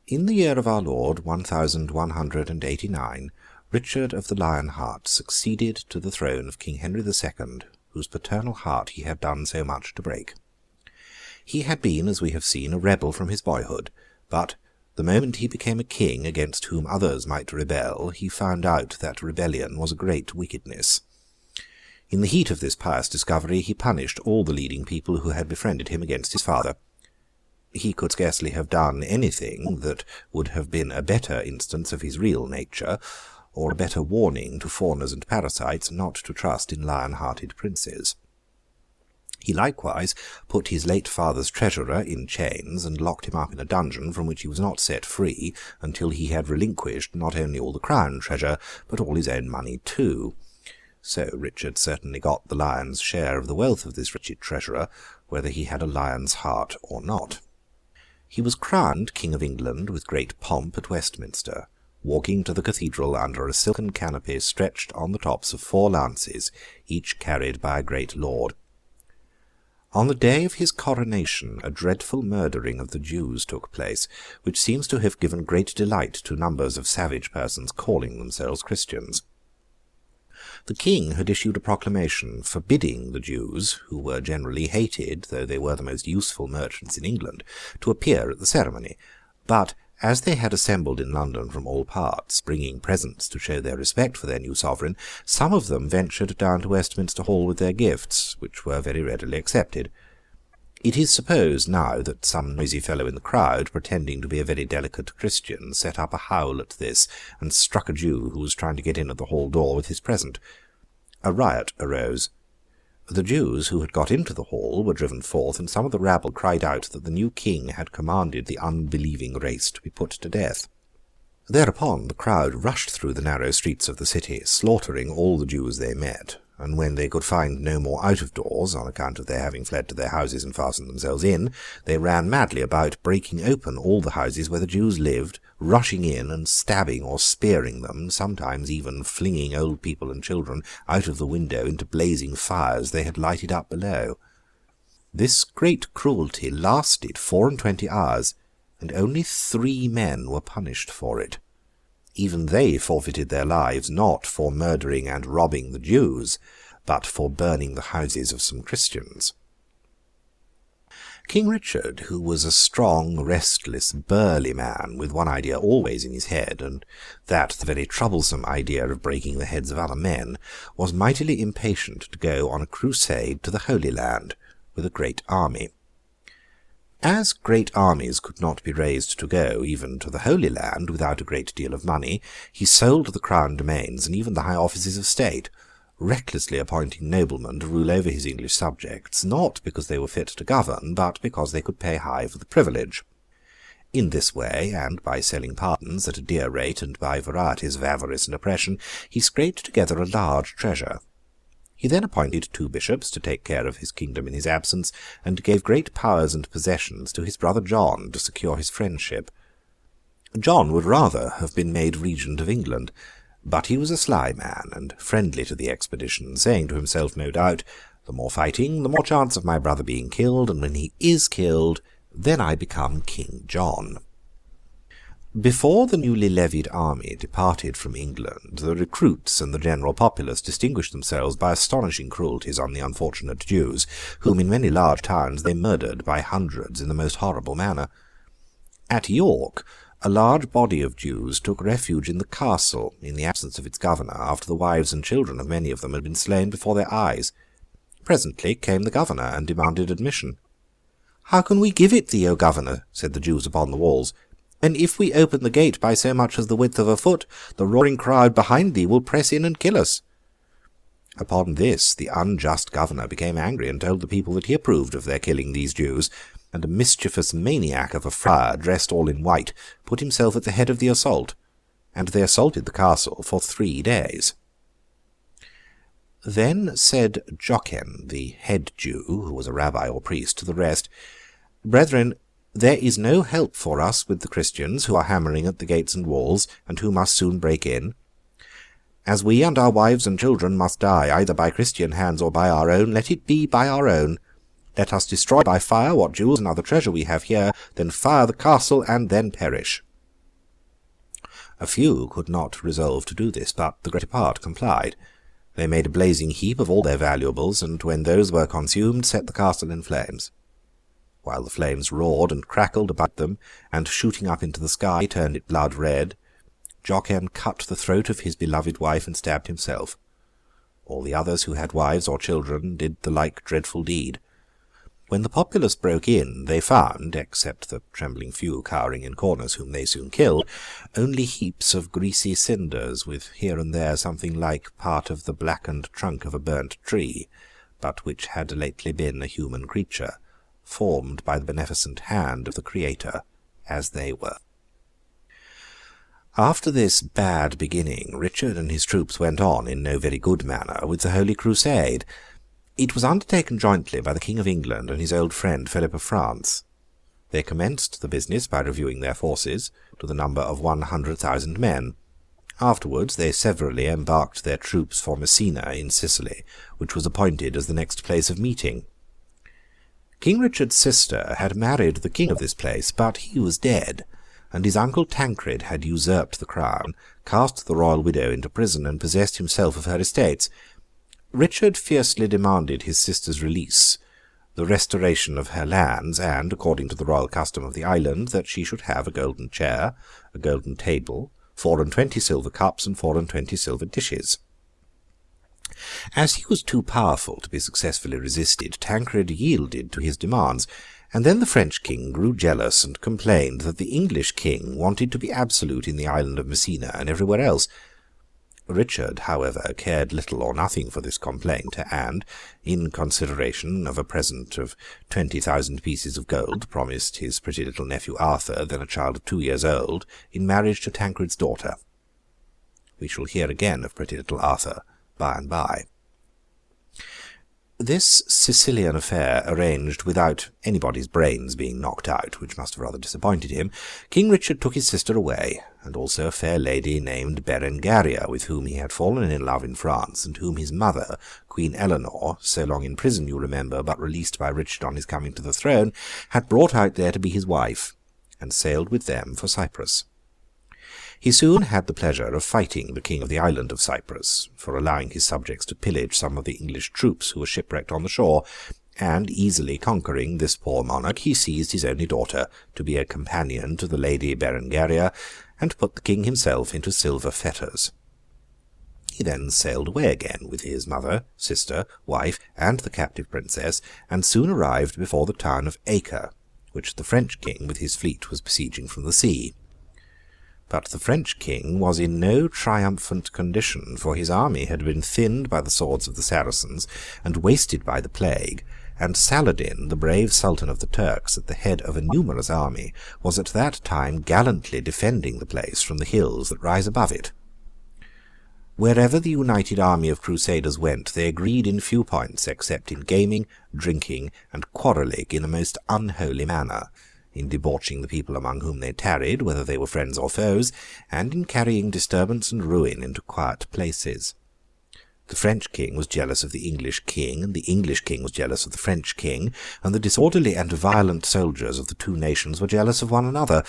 In the year of our Lord 1189, Richard of the Lionheart succeeded to the throne of King Henry II, whose paternal heart he had done so much to break. He had been, as we have seen, a rebel from his boyhood, but the moment he became a king against whom others might rebel, he found out that rebellion was a great wickedness. In the heat of this pious discovery, he punished all the leading people who had befriended him against his father. He could scarcely have done anything that would have been a better instance of his real nature, or a better warning to fawners and parasites not to trust in lion-hearted princes. He likewise put his late father's treasurer in chains, and locked him up in a dungeon from which he was not set free until he had relinquished not only all the crown treasure, but all his own money too. So Richard certainly got the lion's share of the wealth of this wretched treasurer, whether he had a lion's heart or not. He was crowned King of England with great pomp at Westminster, walking to the cathedral under a silken canopy stretched on the tops of 4 lances, each carried by a great lord. On the day of his coronation a dreadful murdering of the Jews took place, which seems to have given great delight to numbers of savage persons calling themselves Christians. The king had issued a proclamation forbidding the Jews, who were generally hated, though they were the most useful merchants in England, to appear at the ceremony, but as they had assembled in London from all parts, bringing presents to show their respect for their new sovereign, some of them ventured down to Westminster Hall with their gifts, which were very readily accepted. It is supposed now that some noisy fellow in the crowd, pretending to be a very delicate Christian, set up a howl at this, and struck a Jew who was trying to get in at the hall door with his present. A riot arose. The Jews who had got into the hall were driven forth, and some of the rabble cried out that the new king had commanded the unbelieving race to be put to death. Thereupon the crowd rushed through the narrow streets of the city, slaughtering all the Jews they met, and when they could find no more out of doors, on account of their having fled to their houses and fastened themselves in, they ran madly about, breaking open all the houses where the Jews lived, rushing in and stabbing or spearing them, sometimes even flinging old people and children out of the window into blazing fires they had lighted up below. This great cruelty lasted 24 hours, and only 3 men were punished for it. Even they forfeited their lives, not for murdering and robbing the Jews, but for burning the houses of some Christians. King Richard, who was a strong, restless, burly man, with one idea always in his head, and that the very troublesome idea of breaking the heads of other men, was mightily impatient to go on a crusade to the Holy Land, with a great army. As great armies could not be raised to go even to the Holy Land without a great deal of money, he sold the crown domains and even the high offices of state, recklessly appointing noblemen to rule over his English subjects, not because they were fit to govern, but because they could pay high for the privilege. In this way, and by selling pardons at a dear rate, and by varieties of avarice and oppression, he scraped together a large treasure. He then appointed 2 bishops to take care of his kingdom in his absence, and gave great powers and possessions to his brother John to secure his friendship. John would rather have been made regent of England, but he was a sly man, and friendly to the expedition, saying to himself, no doubt, the more fighting, the more chance of my brother being killed, and when he is killed, then I become King John. Before the newly levied army departed from England, the recruits and the general populace distinguished themselves by astonishing cruelties on the unfortunate Jews, whom in many large towns they murdered by hundreds in the most horrible manner. At York, a large body of Jews took refuge in the castle, in the absence of its governor, after the wives and children of many of them had been slain before their eyes. Presently came the governor and demanded admission. "How can we give it thee, O governor?" said the Jews upon the walls. "And if we open the gate by so much as the width of a foot, the roaring crowd behind thee will press in and kill us." Upon this the unjust governor became angry, and told the people that he approved of their killing these Jews, and a mischievous maniac of a friar, dressed all in white, put himself at the head of the assault, and they assaulted the castle for 3 days. Then said Jocen, the head Jew, who was a rabbi or priest, to the rest, "Brethren, there is no help for us with the Christians, who are hammering at the gates and walls, and who must soon break in. As we and our wives and children must die, either by Christian hands or by our own, let it be by our own. Let us destroy by fire what jewels and other treasure we have here, then fire the castle, and then perish." A few could not resolve to do this, but the greater part complied. They made a blazing heap of all their valuables, and when those were consumed, set the castle in flames. While the flames roared and crackled about them, and shooting up into the sky turned it blood red, Jocen cut the throat of his beloved wife and stabbed himself. All the others who had wives or children did the like dreadful deed. When the populace broke in, they found, except the trembling few cowering in corners whom they soon killed, only heaps of greasy cinders, with here and there something like part of the blackened trunk of a burnt tree, but which had lately been a human creature, formed by the beneficent hand of the Creator, as they were. After this bad beginning, Richard and his troops went on, in no very good manner, with the Holy Crusade. It was undertaken jointly by the King of England and his old friend Philip of France. They commenced the business by reviewing their forces, to the number of 100,000 men. Afterwards they severally embarked their troops for Messina in Sicily, which was appointed as the next place of meeting. King Richard's sister had married the king of this place, but he was dead, and his uncle Tancred had usurped the crown, cast the royal widow into prison, and possessed himself of her estates. Richard fiercely demanded his sister's release, the restoration of her lands, and, according to the royal custom of the island, that she should have a golden chair, a golden table, 24 silver cups, and 24 silver dishes. As he was too powerful to be successfully resisted, Tancred yielded to his demands, and then the French king grew jealous and complained that the English king wanted to be absolute in the island of Messina and everywhere else. Richard, however, cared little or nothing for this complaint, and, in consideration of a present of 20,000 pieces of gold, promised his pretty little nephew Arthur, then a child of 2 years old, in marriage to Tancred's daughter. We shall hear again of pretty little Arthur by and by. This Sicilian affair arranged without anybody's brains being knocked out, which must have rather disappointed him, King Richard took his sister away, and also a fair lady named Berengaria, with whom he had fallen in love in France, and whom his mother, Queen Eleanor, so long in prison, you remember, but released by Richard on his coming to the throne, had brought out there to be his wife, and sailed with them for Cyprus. He soon had the pleasure of fighting the king of the island of Cyprus, for allowing his subjects to pillage some of the English troops who were shipwrecked on the shore, and, easily conquering this poor monarch, he seized his only daughter to be a companion to the lady Berengaria, and put the king himself into silver fetters. He then sailed away again with his mother, sister, wife, and the captive princess, and soon arrived before the town of Acre, which the French king with his fleet was besieging from the sea. But the French king was in no triumphant condition, for his army had been thinned by the swords of the Saracens, and wasted by the plague, and Saladin, the brave sultan of the Turks, at the head of a numerous army, was at that time gallantly defending the place from the hills that rise above it. Wherever the united army of Crusaders went, they agreed in few points, except in gaming, drinking, and quarrelling in a most unholy manner, in debauching the people among whom they tarried, whether they were friends or foes, and in carrying disturbance and ruin into quiet places. The French king was jealous of the English king, and the English king was jealous of the French king, and the disorderly and violent soldiers of the two nations were jealous of one another.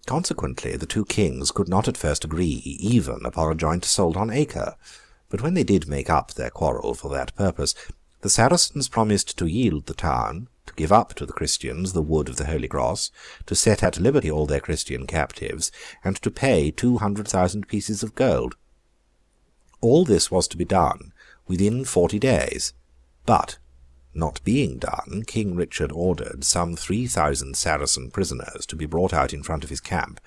Consequently, the two kings could not at first agree even upon a joint assault on Acre, but when they did make up their quarrel for that purpose, the Saracens promised to yield the town, to give up to the Christians the wood of the Holy Cross, to set at liberty all their Christian captives, and to pay 200,000 pieces of gold. All this was to be done within 40 days, but, not being done, King Richard ordered some 3,000 Saracen prisoners to be brought out in front of his camp,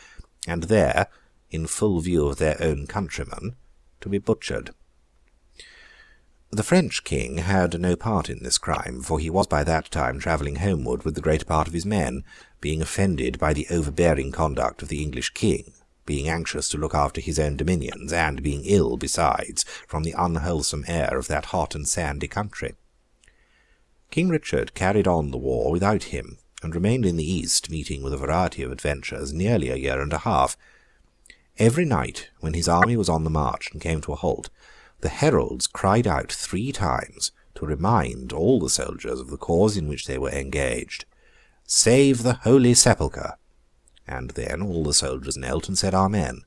and there, in full view of their own countrymen, to be butchered. The French king had no part in this crime, for he was by that time travelling homeward with the greater part of his men, being offended by the overbearing conduct of the English king, being anxious to look after his own dominions, and being ill, besides, from the unwholesome air of that hot and sandy country. King Richard carried on the war without him, and remained in the East, meeting with a variety of adventures, nearly a year and a half. Every night, when his army was on the march and came to a halt, the heralds cried out 3 times to remind all the soldiers of the cause in which they were engaged. "Save the Holy Sepulchre!" And then all the soldiers knelt and said Amen.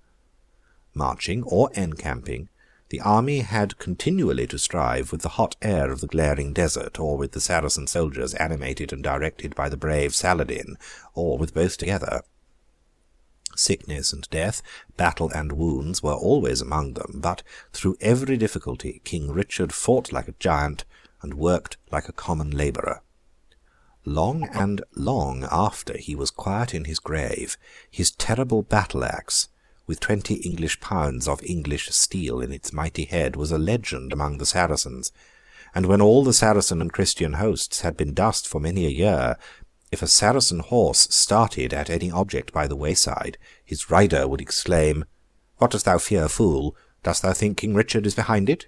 Marching or encamping, the army had continually to strive with the hot air of the glaring desert, or with the Saracen soldiers animated and directed by the brave Saladin, or with both together. Sickness and death, battle and wounds were always among them, but through every difficulty King Richard fought like a giant and worked like a common labourer. Long and long after he was quiet in his grave, his terrible battle-axe, with 20 English pounds of English steel in its mighty head, was a legend among the Saracens, and when all the Saracen and Christian hosts had been dust for many a year, if a Saracen horse started at any object by the wayside, his rider would exclaim, "What dost thou fear, fool? Dost thou think King Richard is behind it?"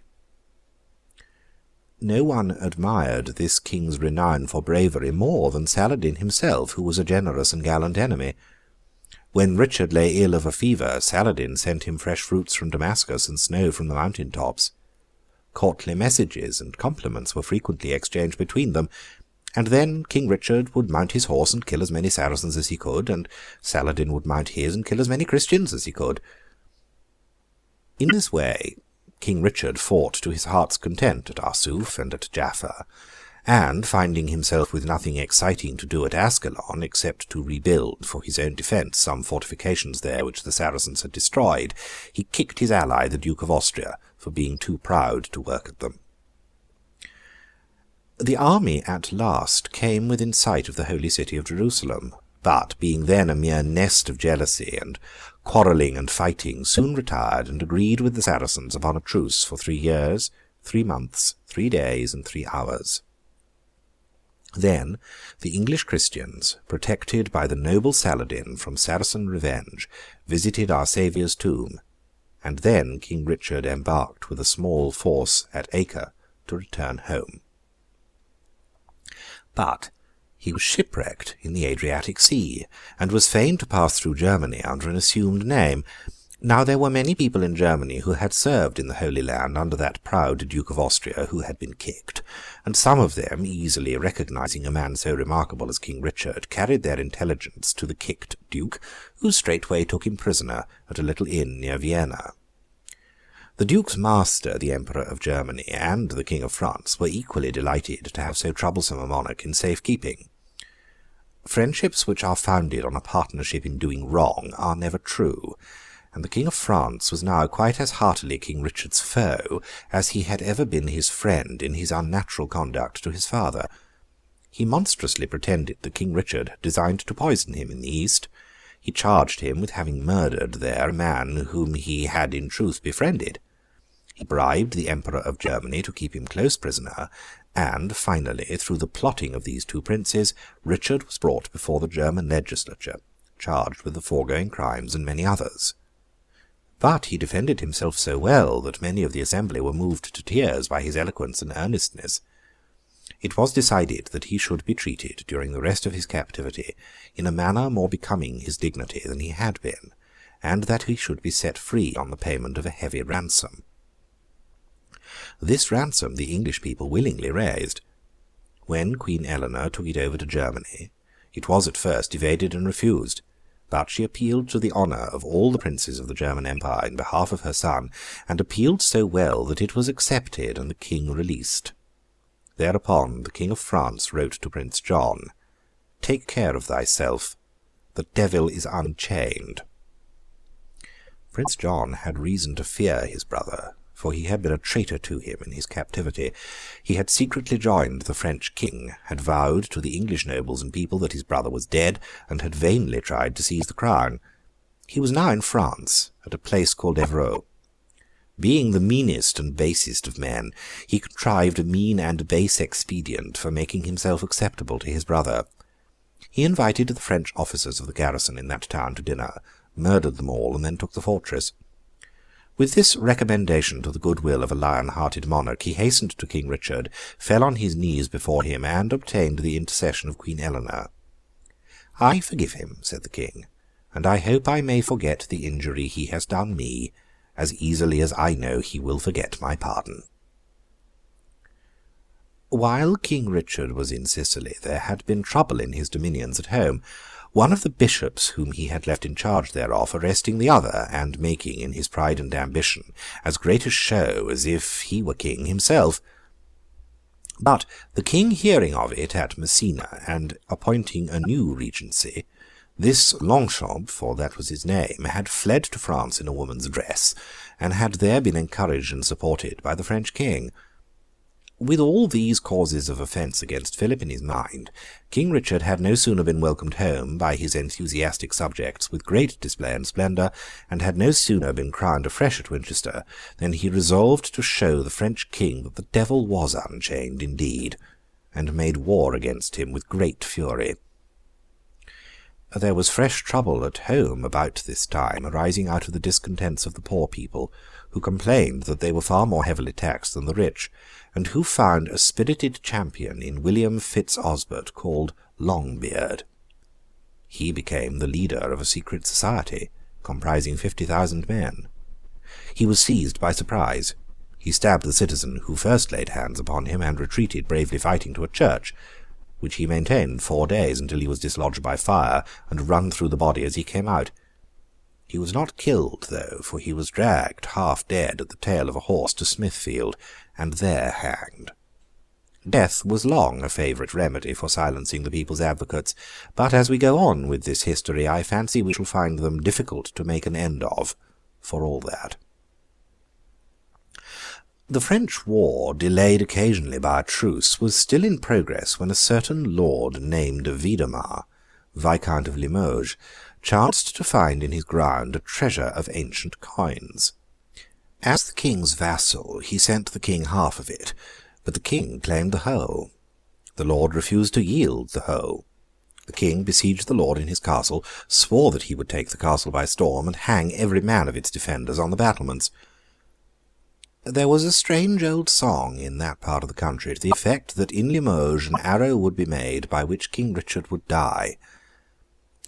No one admired this king's renown for bravery more than Saladin himself, who was a generous and gallant enemy. When Richard lay ill of a fever, Saladin sent him fresh fruits from Damascus and snow from the mountain tops. Courtly messages and compliments were frequently exchanged between them, and then King Richard would mount his horse and kill as many Saracens as he could, and Saladin would mount his and kill as many Christians as he could. In this way King Richard fought to his heart's content at Arsuf and at Jaffa, and, finding himself with nothing exciting to do at Ascalon, except to rebuild for his own defence some fortifications there which the Saracens had destroyed, he kicked his ally, the Duke of Austria, for being too proud to work at them. The army at last came within sight of the holy city of Jerusalem, but, being then a mere nest of jealousy and quarrelling and fighting, soon retired and agreed with the Saracens upon a truce for 3 years, 3 months, 3 days, and 3 hours. Then the English Christians, protected by the noble Saladin from Saracen revenge, visited our Saviour's tomb, and then King Richard embarked with a small force at Acre to return home. But he was shipwrecked in the Adriatic Sea, and was fain to pass through Germany under an assumed name. Now there were many people in Germany who had served in the Holy Land under that proud Duke of Austria who had been kicked, and some of them, easily recognizing a man so remarkable as King Richard, carried their intelligence to the kicked Duke, who straightway took him prisoner at a little inn near Vienna. The Duke's master, the Emperor of Germany, and the King of France were equally delighted to have so troublesome a monarch in safe keeping. Friendships which are founded on a partnership in doing wrong are never true, and the King of France was now quite as heartily King Richard's foe as he had ever been his friend in his unnatural conduct to his father. He monstrously pretended that King Richard had designed to poison him in the East. He charged him with having murdered there a man whom he had in truth befriended. He bribed the Emperor of Germany to keep him close prisoner, and finally, through the plotting of these two princes, Richard was brought before the German legislature, charged with the foregoing crimes and many others. But he defended himself so well that many of the assembly were moved to tears by his eloquence and earnestness. It was decided that he should be treated during the rest of his captivity in a manner more becoming his dignity than he had been, and that he should be set free on the payment of a heavy ransom. This ransom the English people willingly raised. When Queen Eleanor took it over to Germany, it was at first evaded and refused, but she appealed to the honour of all the princes of the German Empire in behalf of her son, and appealed so well that it was accepted and the king released. Thereupon the King of France wrote to Prince John, "Take care of thyself. The devil is unchained." Prince John had reason to fear his brother, for he had been a traitor to him in his captivity. He had secretly joined the French king, had vowed to the English nobles and people that his brother was dead, and had vainly tried to seize the crown. He was now in France, at a place called Evreux. Being the meanest and basest of men, he contrived a mean and base expedient for making himself acceptable to his brother. He invited the French officers of the garrison in that town to dinner, murdered them all, and then took the fortress. With this recommendation to the goodwill of a lion-hearted monarch, he hastened to King Richard, fell on his knees before him, and obtained the intercession of Queen Eleanor. "I forgive him," said the king, "and I hope I may forget the injury he has done me, as easily as I know he will forget my pardon." While King Richard was in Sicily, there had been trouble in his dominions at home. one of the bishops whom he had left in charge thereof arresting the other, and making, in his pride and ambition, as great a show as if he were king himself. But the king hearing of it at Messina, and appointing a new regency, this Longchamp, for that was his name, had fled to France in a woman's dress, and had there been encouraged and supported by the French king. With all these causes of offence against Philip in his mind, King Richard had no sooner been welcomed home by his enthusiastic subjects with great display and splendour, and had no sooner been crowned afresh at Winchester, than he resolved to show the French king that the devil was unchained indeed, and made war against him with great fury. There was fresh trouble at home about this time, arising out of the discontents of the poor people, who complained that they were far more heavily taxed than the rich, and who found a spirited champion in William Fitz-Osbert called Longbeard. He became the leader of a secret society, comprising 50,000 men. He was seized by surprise. He stabbed the citizen who first laid hands upon him, and retreated, bravely fighting, to a church, which he maintained 4 days, until he was dislodged by fire, and run through the body as he came out. He was not killed, though, for he was dragged, half dead, at the tail of a horse to Smithfield, and there hanged. Death was long a favourite remedy for silencing the people's advocates, but as we go on with this history, I fancy we shall find them difficult to make an end of, for all that. The French war, delayed occasionally by a truce, was still in progress when a certain lord named Videmar, Viscount of Limoges, chanced to find in his ground a treasure of ancient coins. As the king's vassal, he sent the king half of it, but the king claimed the whole. The lord refused to yield the whole. The king besieged the lord in his castle, swore that he would take the castle by storm, and hang every man of its defenders on the battlements. There was a strange old song in that part of the country, to the effect that in Limoges an arrow would be made by which King Richard would die.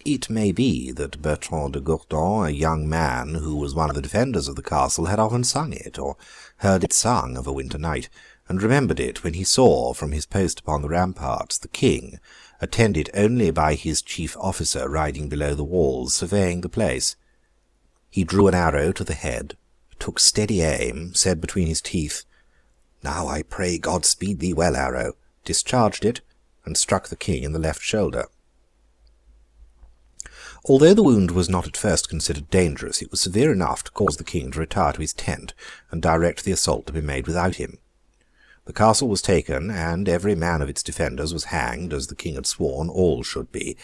It may be that Bertrand de Gourdon, a young man who was one of the defenders of the castle, had often sung it, or heard it sung of a winter night, and remembered it when he saw, from his post upon the ramparts, the king, attended only by his chief officer, riding below the walls, surveying the place. He drew an arrow to the head, took steady aim, said between his teeth, "Now I pray God speed thee well, arrow," discharged it, and struck the king in the left shoulder. Although the wound was not at first considered dangerous, it was severe enough to cause the king to retire to his tent, and direct the assault to be made without him. The castle was taken, and every man of its defenders was hanged, as the king had sworn all should be,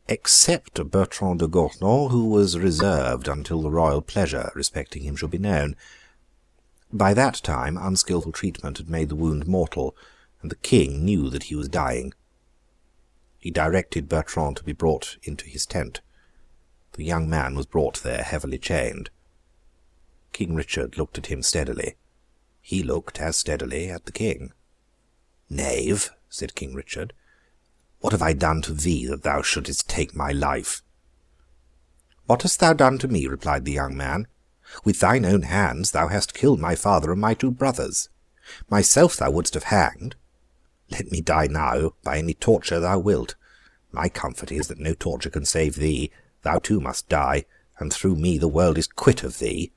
except Bertrand de Gourdon, who was reserved until the royal pleasure respecting him should be known. By that time unskilful treatment had made the wound mortal, and the king knew that he was dying. He directed Bertrand to be brought into his tent. The young man was brought there heavily chained. King Richard looked at him steadily. He looked as steadily at the king. "Knave," said King Richard, "what have I done to thee that thou shouldest take my life?" "What hast thou done to me?" replied the young man. "With thine own hands thou hast killed my father and my 2 brothers. Myself thou wouldst have hanged. Let me die now, by any torture thou wilt. My comfort is that no torture can save thee. Thou too must die, and through me the world is quit of thee."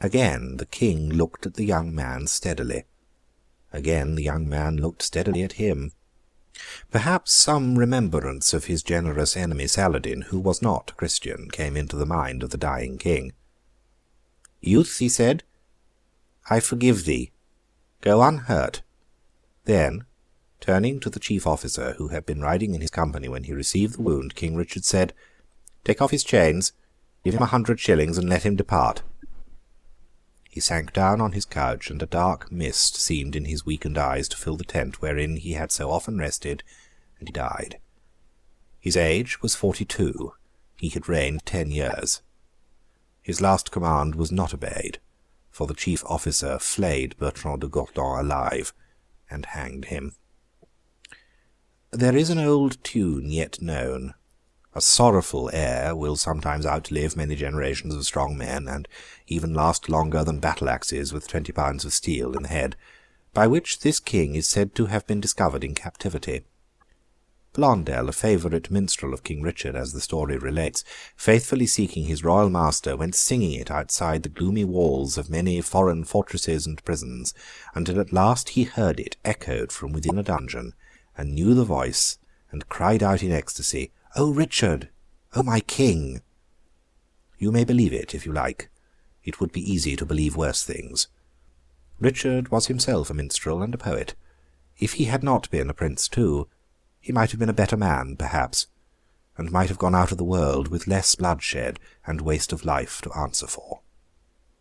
Again the king looked at the young man steadily. Again the young man looked steadily at him. Perhaps some remembrance of his generous enemy Saladin, who was not a Christian, came into the mind of the dying king. "Youth," he said, "I forgive thee. Go unhurt." Then, turning to the chief officer, who had been riding in his company when he received the wound, King Richard said, "Take off his chains, give him 100 shillings, and let him depart." He sank down on his couch, and a dark mist seemed in his weakened eyes to fill the tent wherein he had so often rested, and he died. His age was 42. He had reigned 10 years. His last command was not obeyed, for the chief officer flayed Bertrand de Gourdon alive, and hanged him. There is an old tune yet known. A sorrowful air will sometimes outlive many generations of strong men, and even last longer than battle-axes with 20 pounds of steel in the head, by which this king is said to have been discovered in captivity. Blondel, a favourite minstrel of King Richard, as the story relates, faithfully seeking his royal master, went singing it outside the gloomy walls of many foreign fortresses and prisons, until at last he heard it echoed from within a dungeon, and knew the voice, and cried out in ecstasy, "O Richard! O my king!" You may believe it, if you like. It would be easy to believe worse things. Richard was himself a minstrel and a poet. If he had not been a prince too, he might have been a better man, perhaps, and might have gone out of the world with less bloodshed and waste of life to answer for.